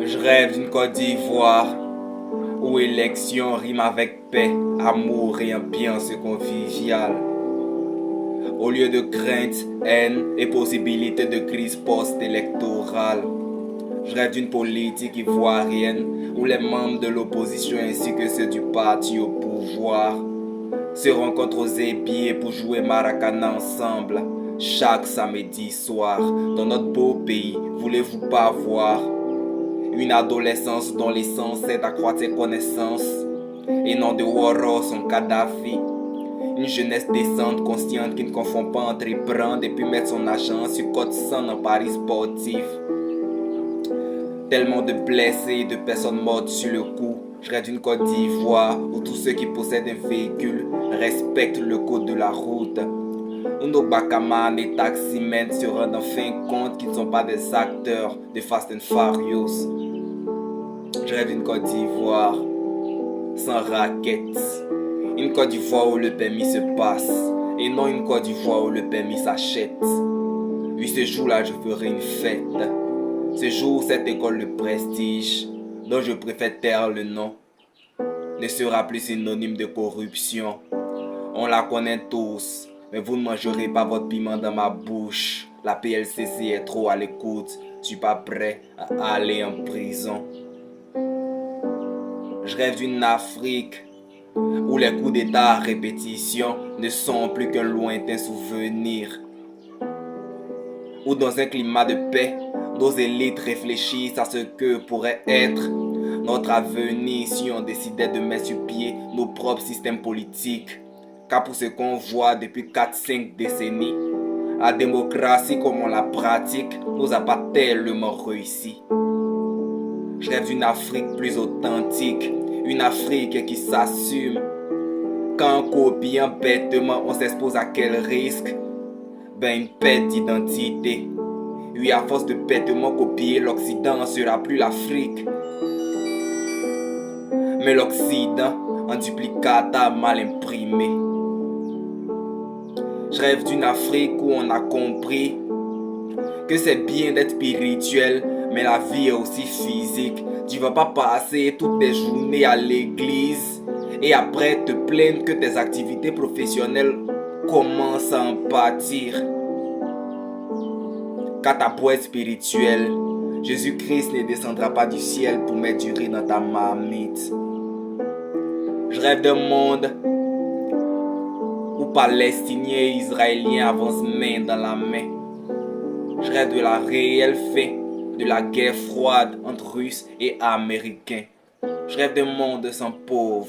Je rêve d'une Côte d'Ivoire où élection rime avec paix, amour et ambiance conviviale. Au lieu de crainte, haine et possibilité de crise post-électorale. Je rêve d'une politique ivoirienne où les membres de l'opposition ainsi que ceux du parti au pouvoir se rencontrent aux épiers pour jouer maracana ensemble chaque samedi soir. Dans notre beau pays, voulez-vous pas voir une adolescence dont l'essence est d'accroître ses connaissances et non de Woro son Kadhafi? Une jeunesse décente, consciente qui ne confond pas entreprendre et puis mettre son argent sur Côte Saint en paris sportif. Tellement de blessés et de personnes mortes sur le coup. Je rêve d'une Côte d'Ivoire où tous ceux qui possèdent un véhicule respectent le code de la route. Où nos bakaman et taximens se rendent enfin compte qu'ils ne sont pas des acteurs de Fast and Furious. Je rêve d'une Côte d'Ivoire sans raquettes. Une Côte d'Ivoire où le permis se passe et non une Côte d'Ivoire où le permis s'achète. Oui, ce jour-là, je ferai une fête. Ce jour, cette école de prestige, dont je préfère taire le nom, ne sera plus synonyme de corruption. On la connaît tous, mais vous ne mangerez pas votre piment dans ma bouche. La PLCC est trop à l'écoute, je suis pas prêt à aller en prison. Je rêve d'une Afrique où les coups d'état à répétition ne sont plus qu'un lointain souvenir. Où dans un climat de paix, nos élites réfléchissent à ce que pourrait être notre avenir si on décidait de mettre sur pied nos propres systèmes politiques. Car pour ce qu'on voit depuis 4-5 décennies, la démocratie comme on la pratique nous a pas tellement réussi. Je rêve d'une Afrique plus authentique, une Afrique qui s'assume. Quand en copiant bêtement on s'expose à quel risque? Ben une perte d'identité. Oui, à force de bêtement copier, l'Occident ne sera plus l'Afrique, mais l'Occident en duplicata mal imprimé. Je rêve d'une Afrique où on a compris que c'est bien d'être spirituel, mais la vie est aussi physique. Tu vas pas passer toutes tes journées à l'église et après te plaindre que tes activités professionnelles commencent à en pâtir. Car ta beau être spirituelle, Jésus-Christ ne descendra pas du ciel pour mettre du riz dans ta marmite. Je rêve d'un monde où Palestiniens et Israéliens avancent main dans la main. Je rêve de la réelle fin de la guerre froide entre Russes et Américains. Je rêve d'un monde sans pauvres,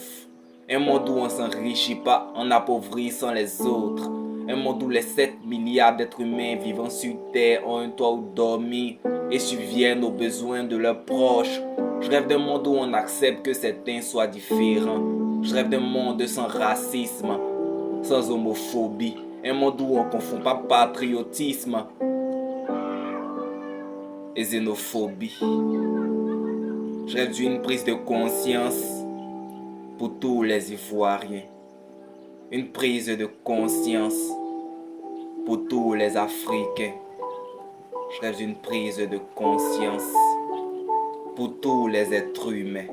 un monde où on s'enrichit pas en appauvrissant les autres. Un monde où les 7 milliards d'êtres humains vivant sur Terre ont un toit où dormir et subviennent aux besoins de leurs proches. Je rêve d'un monde où on accepte que certains soient différents. Je rêve d'un monde sans racisme, sans homophobie. Un monde où on ne confond pas patriotisme et xénophobie. Je rêve d'une prise de conscience pour tous les Ivoiriens. Une prise de conscience pour tous les Africains. Je rêve d'une prise de conscience pour tous les êtres humains.